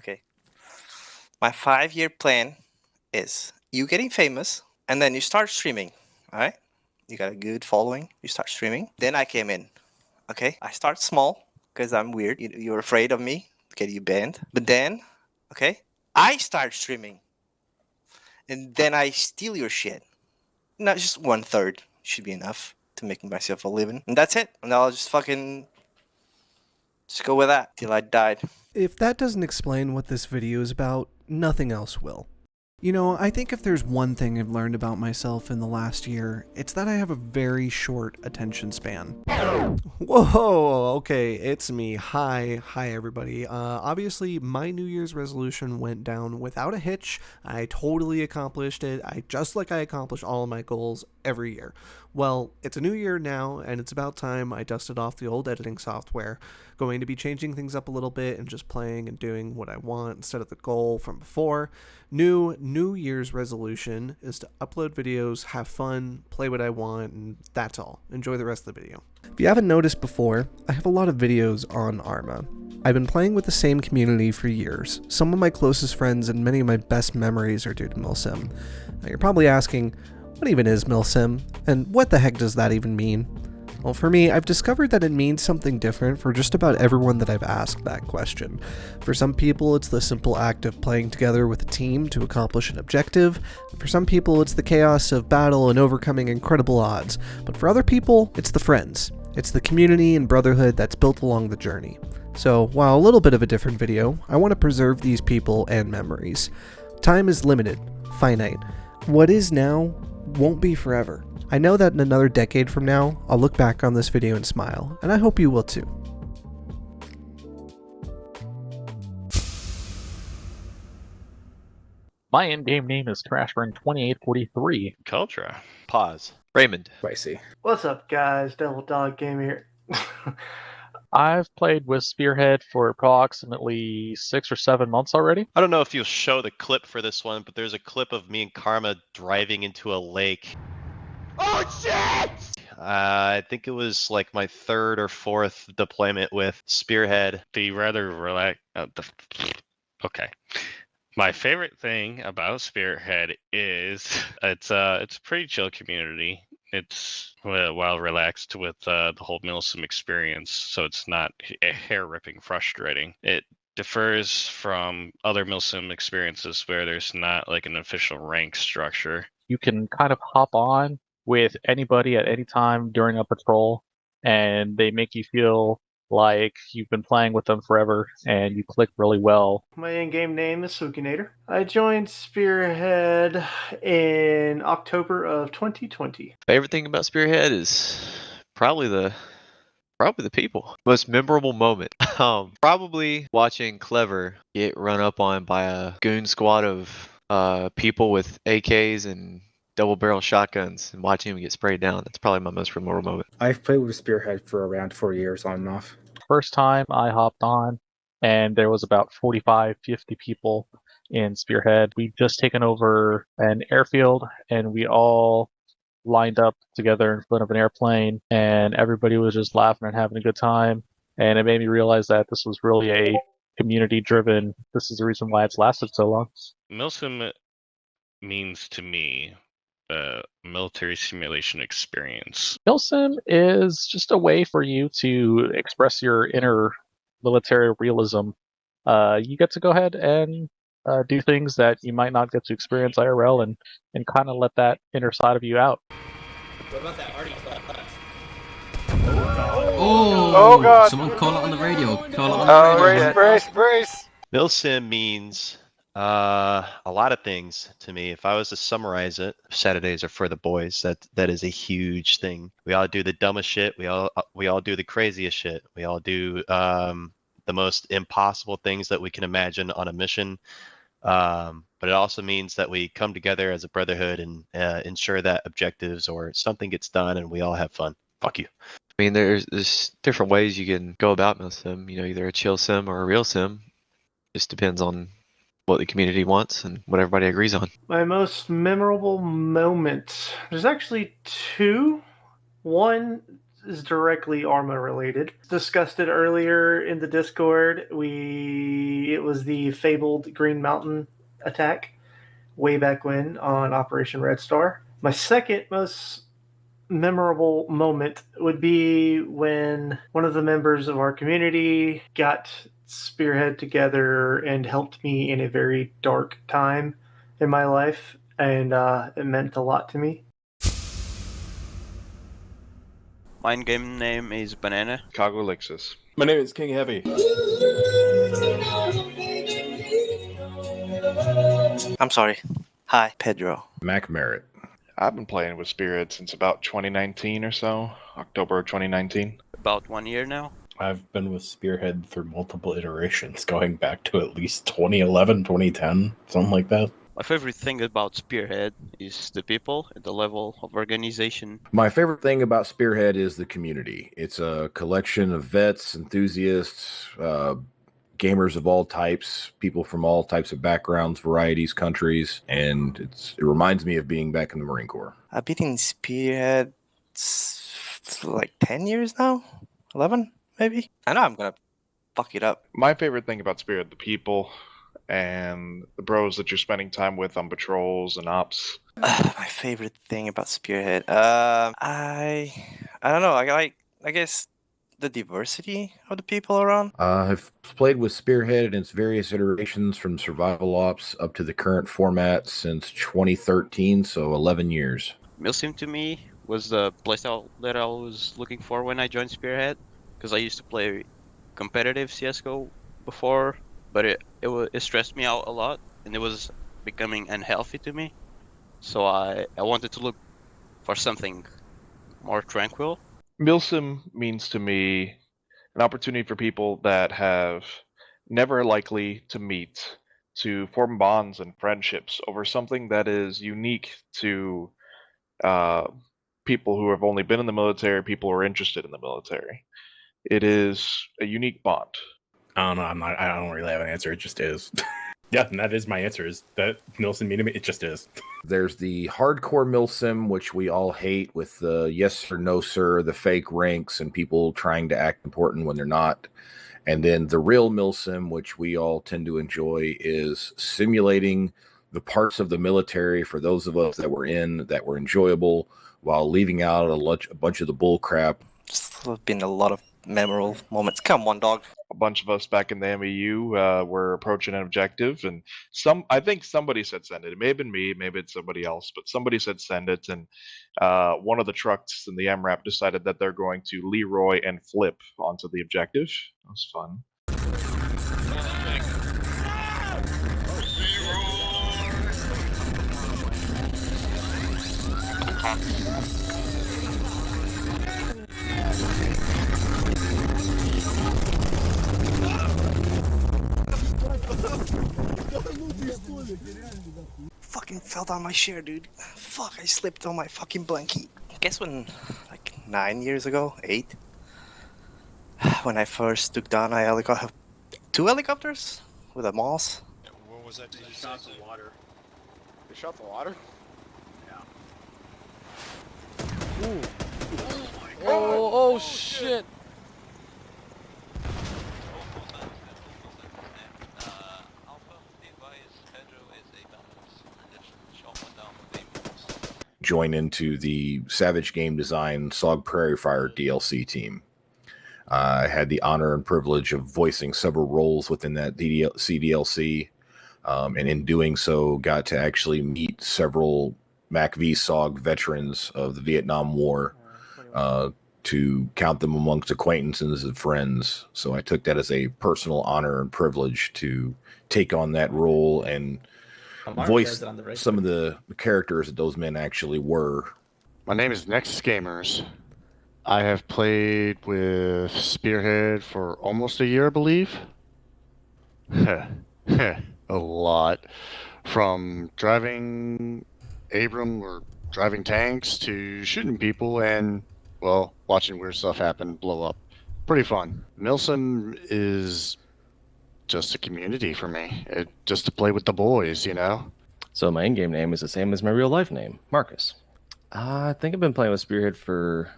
Okay. My 5-year plan is you getting famous, and then you start streaming. All right. You got a good following. You start streaming. Then I came in. Okay. I start small because I'm weird. You're afraid of me. Get you banned. But then, okay, I start streaming, and then I steal your shit. Not just 1/3 should be enough to make myself a living, and that's it. And I'll just fucking just go with that till I died. If that doesn't explain what this video is about, nothing else will. You know, I think if there's one thing I've learned about myself in the last year, it's that I have a very short attention span. Whoa, okay, it's me. Hi everybody. Obviously, my New Year's resolution went down without a hitch. I totally accomplished it. Just like I accomplish all of my goals every year. Well, it's a new year now, and it's about time I dusted off the old editing software. Going to be changing things up a little bit and just playing and doing what I want instead of the goal from before. New Year's resolution is to upload videos, have fun, play what I want, and that's all. Enjoy the rest of the video. If you haven't noticed before, I have a lot of videos on Arma. I've been playing with the same community for years. Some of my closest friends and many of my best memories are due to Milsim. Now you're probably asking, what even is Milsim? And what the heck does that even mean? Well, for me, I've discovered that it means something different for just about everyone that I've asked that question. For some people, it's the simple act of playing together with a team to accomplish an objective. For some people, it's the chaos of battle and overcoming incredible odds. But for other people, it's the friends. It's the community and brotherhood that's built along the journey. So, while a little bit of a different video, I want to preserve these people and memories. Time is limited, finite. What is now won't be forever. I know that in another decade from now, I'll look back on this video and smile, and I hope you will too. My in-game name is Crashburn2843. Cultra. Pause. Raymond. Spicy. What's up, guys? Devil Dog Game here. I've played with Spearhead for approximately 6 or 7 months already. I don't know if you'll show the clip for this one, but there's a clip of me and Karma driving into a lake. Oh shit! I think it was like my 3rd or 4th deployment with Spearhead. Be rather relax. Okay. My favorite thing about Spearhead is it's a pretty chill community. It's well relaxed with the whole Milsim experience, so it's not hair-ripping frustrating. It differs from other Milsim experiences where there's not like an official rank structure. You can kind of hop on with anybody at any time during a patrol, and they make you feel like you've been playing with them forever, and you click really well. My in-game name is Sukinator. I joined Spearhead in October of 2020. Favorite thing about Spearhead is probably the people. Most memorable moment. Probably watching Clever get run up on by a goon squad of people with AKs and double barrel shotguns and watching him get sprayed down. That's probably my most memorable moment. I've played with Spearhead for around 4 years on and off. First time I hopped on, and there was about 45, 50 people in Spearhead. We'd just taken over an airfield, and we all lined up together in front of an airplane, and everybody was just laughing and having a good time. And it made me realize that this was really a community-driven, this is the reason why it's lasted so long. Milsim means to me military simulation experience. Milsim is just a way for you to express your inner military realism. You get to go ahead and do things that you might not get to experience IRL and kind of let that inner side of you out. What about that Artie class? Oh God! Someone call it on the radio. Call it on the radio. Brace! Milsim means a lot of things to me. If I was to summarize it, Saturdays are for the boys. That is a huge thing. We all do the dumbest shit. We all do the craziest shit. We all do the most impossible things that we can imagine on a mission. But it also means that we come together as a brotherhood and ensure that objectives or something gets done and we all have fun. Fuck you. I mean, there's different ways you can go about Milsim. You know, either a chill sim or a real sim. Just depends on what the community wants and what everybody agrees on. My most memorable moment. There's actually 2. One is directly Arma related. Discussed it earlier in the Discord. It was the fabled Green Mountain attack way back when on Operation Red Star. My second most memorable moment would be when one of the members of our community got Spearhead together and helped me in a very dark time in my life, and it meant a lot to me. My game name is Banana. Cogolixus. My name is King Heavy. I'm sorry. Hi, Pedro. Mac Merritt. I've been playing with Spearhead since about 2019 or so, October 2019. About 1 year now. I've been with Spearhead through multiple iterations, going back to at least 2011, 2010, something like that. My favorite thing about Spearhead is the people at the level of organization. My favorite thing about Spearhead is the community. It's a collection of vets, enthusiasts, gamers of all types, people from all types of backgrounds, varieties, countries, and it reminds me of being back in the Marine Corps. I've been in Spearhead like 10 years now? 11, maybe? I know I'm gonna fuck it up. My favorite thing about Spearhead, the people and the bros that you're spending time with on patrols and ops. My favorite thing about Spearhead, I don't know. I guess the diversity of the people around. I've played with Spearhead in its various iterations from survival ops up to the current format since 2013, so 11 years. Milsim to me was the playstyle that I was looking for when I joined Spearhead, because I used to play competitive CSGO before, but it stressed me out a lot, and it was becoming unhealthy to me. So I wanted to look for something more tranquil. Milsim means to me an opportunity for people that have never likely to meet to form bonds and friendships over something that is unique to people who have only been in the military, people who are interested in the military. It is a unique bond. I don't know. I don't really have an answer. It just is. Yeah, and that is my answer. Is that Milsim mean to me? It just is. There's the hardcore Milsim, which we all hate, with the yes or no sir, the fake ranks, and people trying to act important when they're not. And then the real Milsim, which we all tend to enjoy, is simulating the parts of the military for those of us that were in, that were enjoyable, while leaving out a bunch of the bull crap. There's been a lot of memorable moments. Come on, dog. A bunch of us back in the MEU were approaching an objective, and I think somebody said send it. It may have been me, maybe it's somebody else, but somebody said send it, and one of the trucks in the MRAP decided that they're going to Leroy and flip onto the objective. That was fun. Fucking fell down my chair, dude. Fuck, I slipped on my fucking blankie. Guess when, like 9 years ago, 8, when I first took down a 2 helicopters with a Moss. What was that? They shot the water. They shot the water? Yeah. Ooh. Oh shit! Join into the Savage Game Design Sog Prairie Fire DLC team. I had the honor and privilege of voicing several roles within that CDLC, and in doing so, got to actually meet several MACV SOG veterans of the Vietnam War, to count them amongst acquaintances and friends. So I took that as a personal honor and privilege to take on that role and voice some of the characters that those men actually were. My name is Next Gamers. I have played with Spearhead for almost a year, I believe. A lot. From driving Abram or driving tanks to shooting people and, well, watching weird stuff happen, blow up. Pretty fun. Milsim is just a community for me. Just to play with the boys, you know? So my in-game name is the same as my real life name, Marcus. I think I've been playing with Spearhead for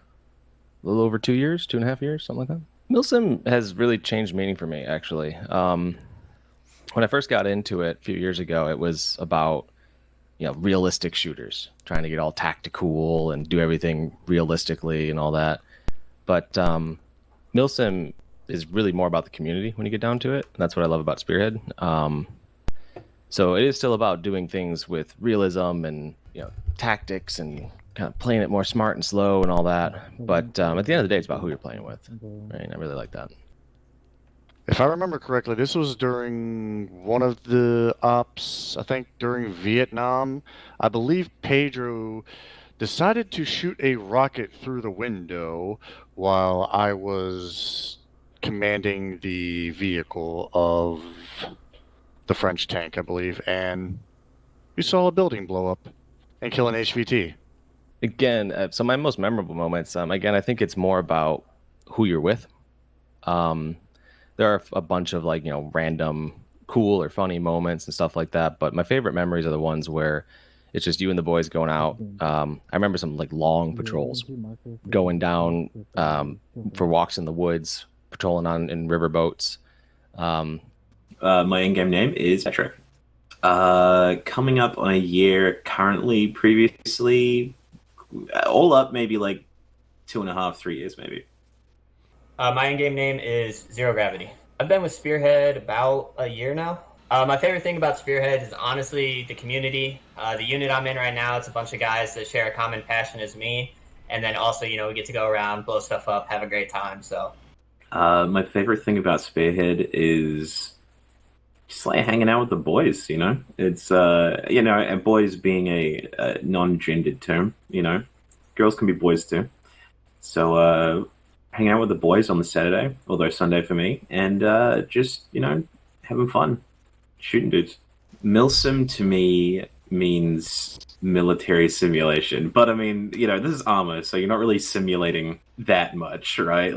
little over 2 years, 2.5 years, something like that. Milsim has really changed meaning for me, actually. When I first got into it a few years ago, it was about realistic shooters, trying to get all tactical and do everything realistically and all that. But Milsim is really more about the community when you get down to it. That's what I love about Spearhead. So it is still about doing things with realism and tactics and kind of playing it more smart and slow and all that. But at the end of the day, it's about who you're playing with. Right? I really like that. If I remember correctly, this was during one of the ops, I think during Vietnam. I believe Pedro decided to shoot a rocket through the window while I was commanding the vehicle of the French tank, I believe, and we saw a building blow up and kill an HVT. Again, so my most memorable moments, again, I think it's more about who you're with. There are a bunch of random cool or funny moments and stuff like that, but my favorite memories are the ones where it's just you and the boys going out. I remember some long patrols going down for walks in the woods, patrolling in river boats. My in-game name is Patrick. Coming up on a year currently, previously, all up maybe 2.5, 3 years maybe. My in-game name is Zero Gravity. I've been with Spearhead about a year now. My favorite thing about Spearhead is honestly the community. The unit I'm in right now, it's a bunch of guys that share a common passion as me. And then also, we get to go around, blow stuff up, have a great time. So, my favorite thing about Spearhead is just hanging out with the boys, It's, and boys being a non-gendered term, Girls can be boys too. So, hanging out with the boys on the Saturday, although Sunday for me, and just, having fun, shooting dudes. Milsim to me means military simulation, but I mean, this is armor, so you're not really simulating that much, right?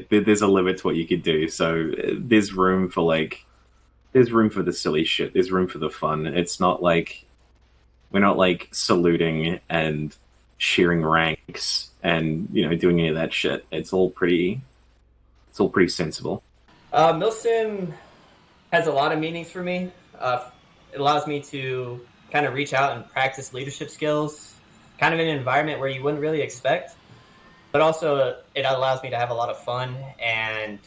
There's a limit to what you could do, so there's room for the silly shit, there's room for the fun. It's not like we're not saluting and shearing ranks and doing any of that shit. It's all pretty sensible. Milsim has a lot of meanings for me. It allows me to kind of reach out and practice leadership skills, kind of in an environment where you wouldn't really expect. But also, it allows me to have a lot of fun and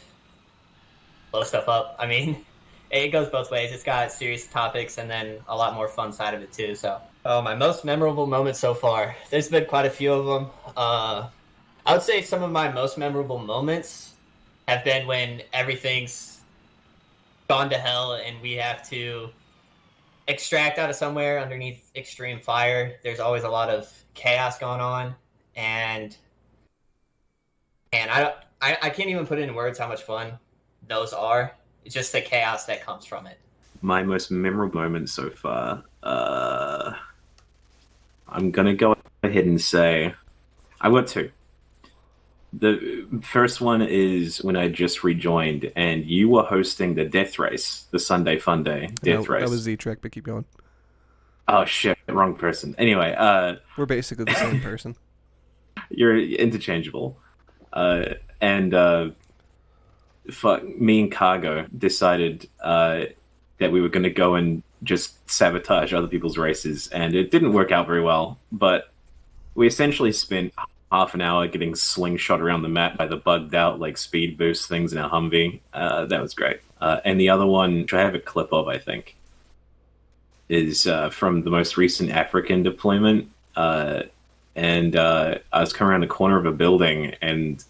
blow stuff up. I mean, it goes both ways. It's got serious topics and then a lot more fun side of it too. So, my most memorable moments so far. There's been quite a few of them. I would say some of my most memorable moments have been when everything's gone to hell and we have to extract out of somewhere underneath extreme fire. There's always a lot of chaos going on, and I can't even put it in words how much fun those are. It's just the chaos that comes from it. My most memorable moment so far, I'm gonna go ahead and say I've got two. The first one is when I just rejoined and you were hosting the Death Race, the Sunday Fun Day Death Race. That was Z-Trek, but keep going. Oh shit, wrong person. Anyway, we're basically the same person. You're interchangeable. Fuck, me and Cargo decided that we were going to go and just sabotage other people's races, and it didn't work out very well, but we essentially spent half an hour getting slingshot around the map by the bugged out speed boost things in our Humvee. That was great. And the other one, which I have a clip of, I think, is from the most recent African deployment. I was coming around the corner of a building, and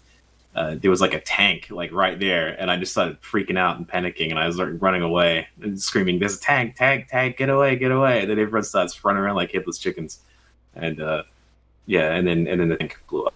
there was a tank right there, and I just started freaking out and panicking, and I was running away and screaming, "There's a tank, get away, get away!" And then everyone starts running around like headless chickens, and and then the tank blew up.